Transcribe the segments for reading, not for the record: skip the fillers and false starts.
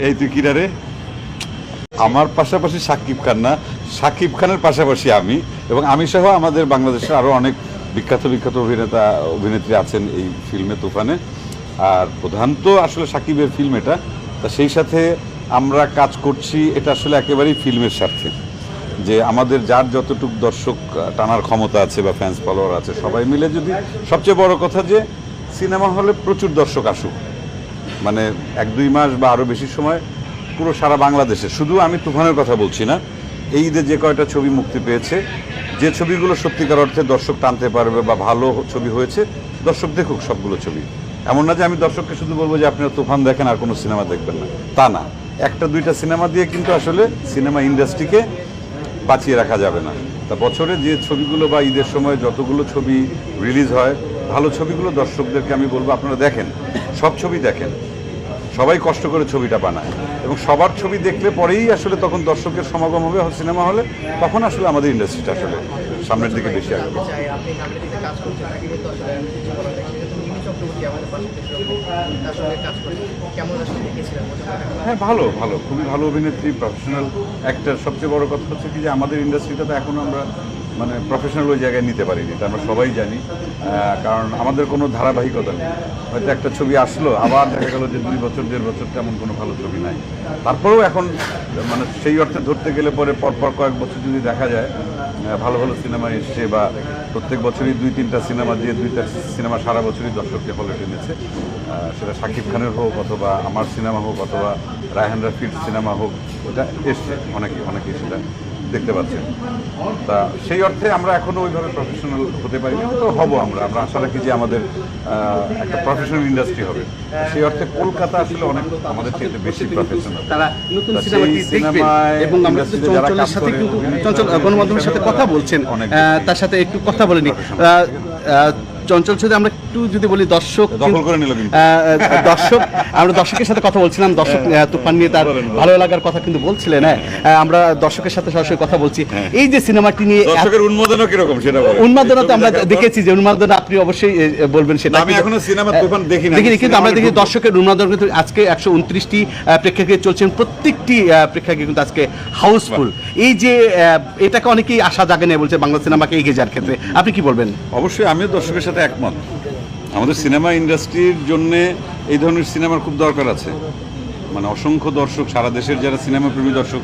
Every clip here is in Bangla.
এই তুই কিরা রে? আমার পাশাপাশি শাকিব খান না, শাকিব খানের পাশাপাশি আমি, এবং আমি সহ আমাদের বাংলাদেশের আরও অনেক বিখ্যাত বিখ্যাত অভিনেত্রী আছেন এই ফিল্মে তুফানে। আর প্রধান তো আসলে শাকিবের ফিল্ম এটা, তা সেই সাথে আমরা কাজ করছি এটা আসলে একেবারেই ফিল্মের স্বার্থে, যে আমাদের যার যতটুকু দর্শক টানার ক্ষমতা আছে বা ফ্যান্স ফলোয়ার আছে সবাই মিলে যদি, সবচেয়ে বড় কথা যে সিনেমা হলে প্রচুর দর্শক আসুক, মানে 1-2 মাস বা আরও বেশি সময় পুরো সারা বাংলাদেশে, শুধু আমি তুফানের কথা বলছি না, এই ঈদে যে কয়টা ছবি মুক্তি পেয়েছে, যে ছবিগুলো সত্যিকার অর্থে দর্শক টানতে পারবে বা ভালো ছবি হয়েছে, দর্শক দেখুক সবগুলো ছবি। এমন না যে আমি দর্শককে শুধু বলবো যে আপনারা তুফান দেখেন আর কোনো সিনেমা দেখবেন না, তা না। 1-2টা সিনেমা দিয়ে কিন্তু আসলে সিনেমা ইন্ডাস্ট্রিকে বাঁচিয়ে রাখা যাবে না। তা বছরে যে ছবিগুলো বা ঈদের সময় যতগুলো ছবি রিলিজ হয়, ভালো ছবিগুলো দর্শকদেরকে আমি বলবো আপনারা দেখেন, সব ছবি দেখেন। সবাই কষ্ট করে ছবিটা বানায় এবং সবার ছবি দেখলে পরেই আসলে তখন দর্শকের সমাগম হবে সিনেমা হলে, তখন আসলে আমাদের ইন্ডাস্ট্রিটা আসলে সামনের দিকে বেশি আসবে। হ্যাঁ, ভালো ভালো, খুবই ভালো অভিনেত্রী, প্রফেশনাল অ্যাক্টর। সবচেয়ে বড় কথা হচ্ছে কি যে আমাদের ইন্ডাস্ট্রিটা তো এখনও আমরা মানে প্রফেশনাল ওই জায়গায় নিতে পারিনি, এটা আমরা সবাই জানি। কারণ আমাদের কোনো ধারাবাহিকতা নেই, হয়তো একটা ছবি আসলো আবার দেখা গেল যে 2 বছর 1.5 বছর তেমন কোনো ভালো ছবি নাই। তারপরেও এখন মানে সেই অর্থে ধরতে গেলে পরে পরপর কয়েক বছর যদি দেখা যায় ভালো ভালো সিনেমা এসছে, বা প্রত্যেক বছরই 2-3টা সিনেমা দিয়ে 2টা সিনেমা সারা বছরই দর্শককে হলে টেনেছে, সেটা শাকিব খানের হোক অথবা আমার সিনেমা হোক অথবা রায়হান রাফির সিনেমা হোক, ওটা এসছে, অনেকেই সেটা দেখতে পাচ্ছেন। তা সেই অর্থে আমরা এখনও ওইভাবে প্রফেশনাল হতে পারিনি, হয়তো হবো। আমরা আশা রাখি যে আমাদের একটা প্রফেশনাল ইন্ডাস্ট্রি হবে। সেই অর্থে কলকাতা আসলে অনেক আমাদের থেকে বেশি প্রফেশনাল। তারা নতুন সিনেমাটি দেখবেন এবং আমরা চঞ্চলের সাথে কিন্তু চঞ্চল গণমাধ্যমের সাথে কথা বলছেন, তার সাথে একটু কথা বলেনি চঞ্চল সাথে আমরা একটু যদি বলি, দর্শক আমরা দর্শকের সাথে কথা বলছিলাম, দর্শক তুফান নিয়ে তার ভালো লাগার কথা কিন্তু বলছিলেন। আমরা দর্শকের সাথে সরাসরি কথা বলছি। এই যে সিনেমাটি নিয়ে দর্শকের উন্মাদনা কিরকম সেটা বলেন। উন্মাদনা তো আমরা দেখেছি, যে উন্মাদনা আপনি অবশ্যই বলবেন সেটা। আমি এখনো সিনেমা তুফান দেখিনি, কিন্তু আমরা দেখি দর্শকের উন্মাদনা কিন্তু আজকে 129টি প্রেক্ষাগৃহে চলছেন, প্রত্যেকটি প্রেক্ষাগৃহে কিন্তু আজকে হাউসফুল। এই যে এটাকে অনেকেই আশা জাগে নেই বলছে বাংলা সিনেমাকে এগিয়ে যাওয়ার ক্ষেত্রে, আপনি কি বলবেন? অবশ্যই আমিও দর্শকের সাথে একমত। আমাদের সিনেমা ইন্ডাস্ট্রির জন্যে এই ধরনের সিনেমার খুব দরকার আছে। মানে অসংখ্য দর্শক, সারা দেশের যারা সিনেমা প্রেমী দর্শক,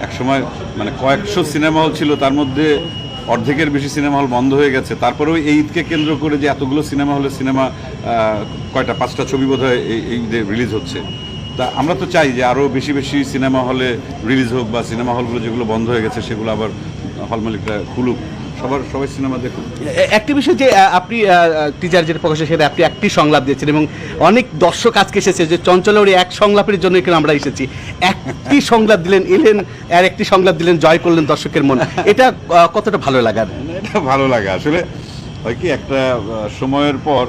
একসময় মানে কয়েকশো সিনেমা হল ছিল, তার মধ্যে অর্ধেকের বেশি সিনেমা হল বন্ধ হয়ে গেছে। তারপরেও এই ঈদকে কেন্দ্র করে যে এতগুলো সিনেমা হলে সিনেমা কয়টা 5টা ছবি বোধহয় এই রিলিজ হচ্ছে। তা আমরা তো চাই যে আরও বেশি বেশি সিনেমা হলে রিলিজ হোক, বা সিনেমা হলগুলো যেগুলো বন্ধ হয়ে গেছে সেগুলো আবার হল মালিকরা খুলুক, সবাই সিনেমা দেখুন। একটি বিষয় যে আপনি টিজার যেটা প্রকাশ সেটা আপনি একটি সংলাপ দিয়েছেন এবং অনেক দর্শক আজকে এসেছে যে চঞ্চলের ওই এক সংলাপের জন্য এখানে আমরা এসেছি। একটি সংলাপ দিলেন, আর একটি সংলাপ দিলেন, জয় করলেন দর্শকের মন। এটা কতটা ভালো লাগার? এটা ভালো লাগে আসলে। হয় কি, একটা সময়ের পর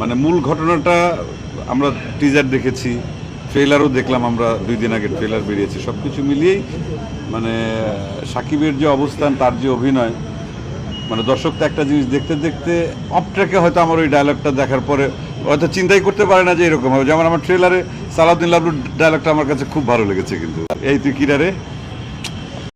মানে মূল ঘটনাটা আমরা টিজার দেখেছি, ট্রেলারও দেখলাম, আমরা 2 দিন আগে ট্রেলার বেরিয়েছে, সব কিছু মিলিয়েই মানে সাকিবের যে অবস্থান, তার যে অভিনয়, মানে দর্শক তো একটা জিনিস দেখতে দেখতে অফ ট্র্যাকে হয়তো আমার ওই ডায়লগটা দেখার পরে হয়তো চিন্তাই করতে পারে না যে এরকম হবে। যেমন আমার ট্রেলারে সালাউদ্দিন লাবলুর ডায়লগটা আমার কাছে খুব ভালো লেগেছে, কিন্তু এই তুই কিরা রে?